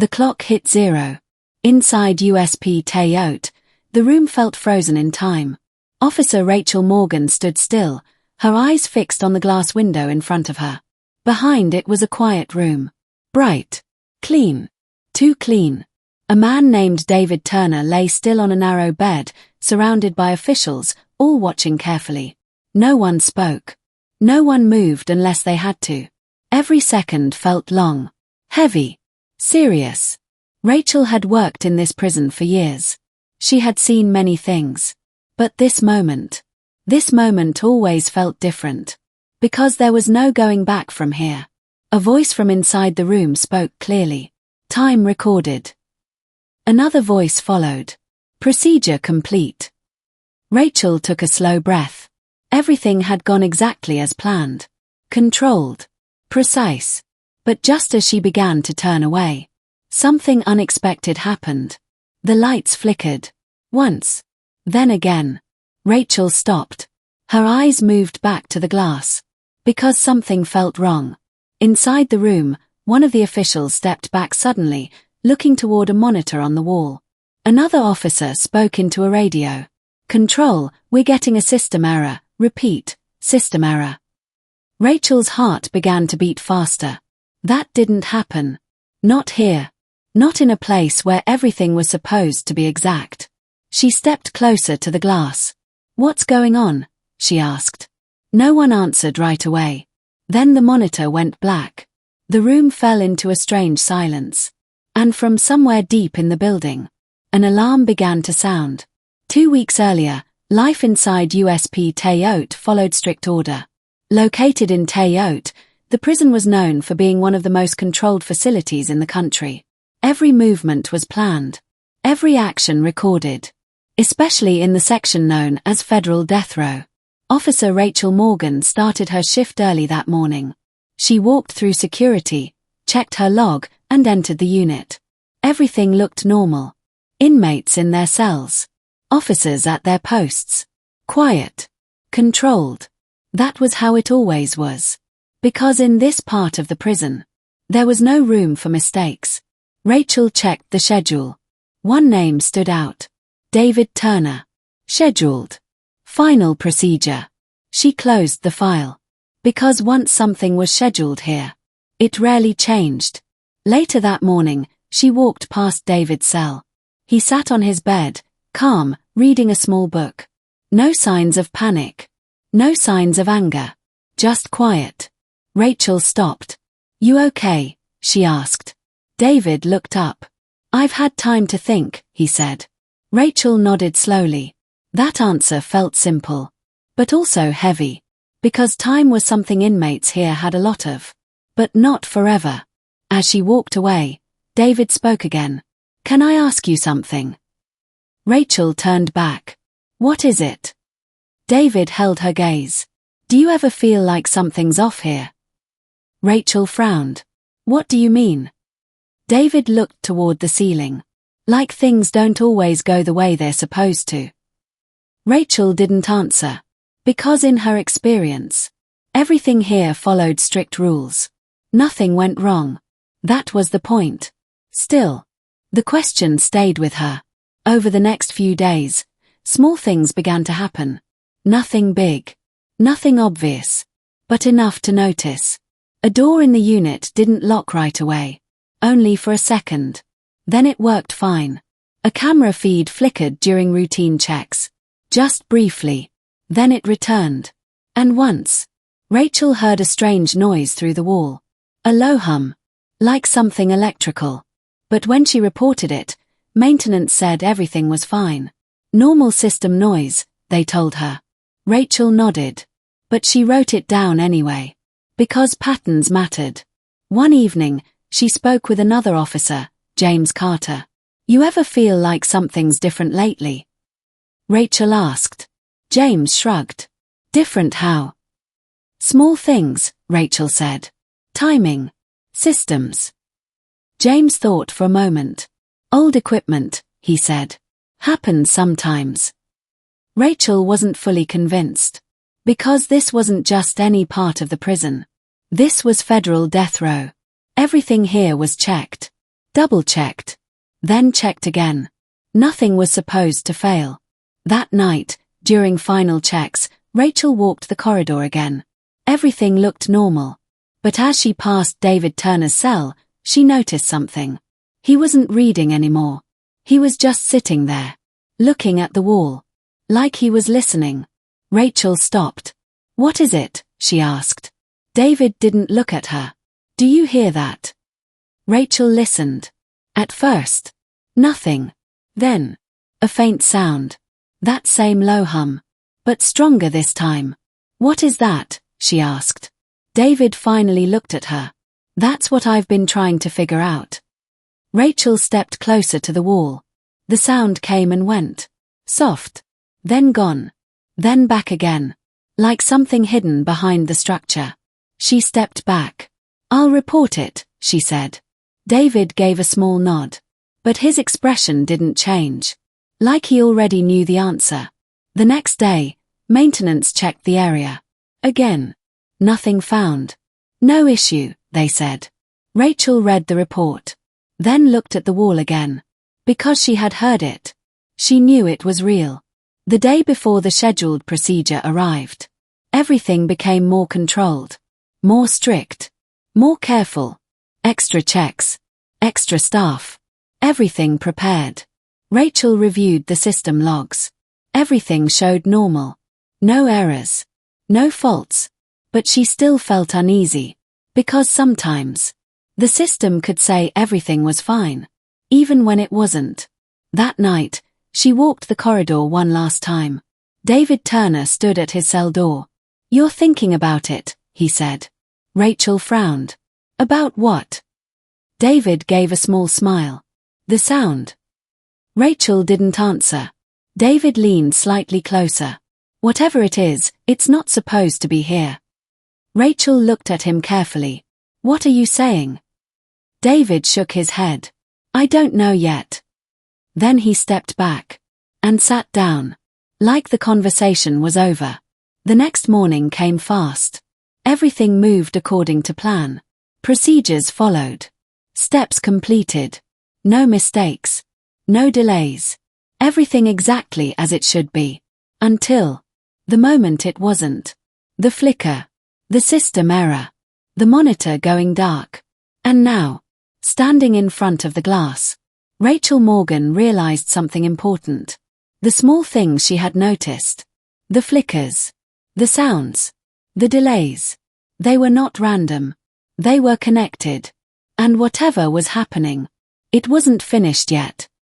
The clock hit 0. Inside USP Terre Haute, the room felt frozen in time. Officer Rachel Morgan stood still, her eyes fixed on the glass window in front of her. Behind it was a quiet room. Bright. Clean. Too clean. A man named David Turner lay still on a narrow bed, surrounded by officials, all watching carefully. No one spoke. No one moved unless they had to. Every second felt long. Heavy. Serious. Rachel had worked in this prison for years. She had seen many things. But this moment always felt different. Because there was no going back from here. A voice from inside the room spoke clearly. Time recorded. Another voice followed. Procedure complete. Rachel took a slow breath. Everything had gone exactly as planned. Controlled. Precise. But just as she began to turn away, something unexpected happened. The lights flickered. Once. Then again. Rachel stopped. Her eyes moved back to the glass. Because something felt wrong. Inside the room, one of the officials stepped back suddenly, looking toward a monitor on the wall. Another officer spoke into a radio. Control, we're getting a system error. Repeat, system error. Rachel's heart began to beat faster. That didn't happen. Not here. Not in a place where everything was supposed to be exact. She stepped closer to the glass. What's going on? She asked. No one answered right away. Then the monitor went black. The room fell into a strange silence. And from somewhere deep in the building, an alarm began to sound. 2 weeks earlier, life inside USP Terre Haute followed strict order. Located in Terre Haute, the prison was known for being one of the most controlled facilities in the country. Every movement was planned. Every action recorded. Especially in the section known as Federal Death Row. Officer Rachel Morgan started her shift early that morning. She walked through security, checked her log, and entered the unit. Everything looked normal. Inmates in their cells. Officers at their posts. Quiet. Controlled. That was how it always was. Because in this part of the prison, there was no room for mistakes. Rachel checked the schedule. One name stood out. David Turner. Scheduled. Final procedure. She closed the file. Because once something was scheduled here, it rarely changed. Later that morning, she walked past David's cell. He sat on his bed, calm, reading a small book. No signs of panic. No signs of anger. Just quiet. Rachel stopped. You okay? She asked. David looked up. I've had time to think, he said. Rachel nodded slowly. That answer felt simple. But also heavy. Because time was something inmates here had a lot of. But not forever. As she walked away, David spoke again. Can I ask you something? Rachel turned back. What is it? David held her gaze. Do you ever feel like something's off here? Rachel frowned. What do you mean? David looked toward the ceiling. Like things don't always go the way they're supposed to. Rachel didn't answer. Because in her experience, everything here followed strict rules. Nothing went wrong. That was the point. Still, the question stayed with her. Over the next few days, small things began to happen. Nothing big. Nothing obvious. But enough to notice. A door in the unit didn't lock right away. Only for a second. Then it worked fine. A camera feed flickered during routine checks. Just briefly. Then it returned. And once, Rachel heard a strange noise through the wall. A low hum. Like something electrical. But when she reported it, maintenance said everything was fine. Normal system noise, they told her. Rachel nodded. But she wrote it down anyway. Because patterns mattered. One evening, she spoke with another officer, James Carter. You ever feel like something's different lately? Rachel asked. James shrugged. Different how? Small things, Rachel said. Timing. Systems. James thought for a moment. Old equipment, he said. Happens sometimes. Rachel wasn't fully convinced. Because this wasn't just any part of the prison. This was Federal Death Row. Everything here was checked. Double-checked. Then checked again. Nothing was supposed to fail. That night, during final checks, Rachel walked the corridor again. Everything looked normal. But as she passed David Turner's cell, she noticed something. He wasn't reading anymore. He was just sitting there, looking at the wall, like he was listening. Rachel stopped. "What is it?" she asked. David didn't look at her. "Do you hear that?" Rachel listened. At first, nothing. Then, a faint sound. That same low hum, but stronger this time. "What is that?" she asked. David finally looked at her. "That's what I've been trying to figure out." Rachel stepped closer to the wall. The sound came and went. Soft. Then gone. Then back again. Like something hidden behind the structure. She stepped back. "I'll report it," she said. David gave a small nod. But his expression didn't change. Like he already knew the answer. The next day, maintenance checked the area. Again. Nothing found. "No issue," they said. Rachel read the report. Then looked at the wall again. Because she had heard it. She knew it was real. The day before the scheduled procedure arrived. Everything became more controlled. More strict. More careful. Extra checks. Extra staff. Everything prepared. Rachel reviewed the system logs. Everything showed normal. No errors. No faults. But she still felt uneasy. Because sometimes, the system could say everything was fine, even when it wasn't. That night, she walked the corridor one last time. David Turner stood at his cell door. "You're thinking about it," he said. Rachel frowned. "About what?" David gave a small smile. "The sound." Rachel didn't answer. David leaned slightly closer. "Whatever it is, it's not supposed to be here." Rachel looked at him carefully. "What are you saying?" David shook his head. "I don't know yet." Then he stepped back and sat down, like the conversation was over. The next morning came fast. Everything moved according to plan. Procedures followed. Steps completed. No mistakes. No delays. Everything exactly as it should be. Until the moment it wasn't. The flicker. The system error. The monitor going dark. And now, standing in front of the glass, Rachel Morgan realized something important. The small things she had noticed. The flickers. The sounds. The delays. They were not random. They were connected. And whatever was happening, it wasn't finished yet.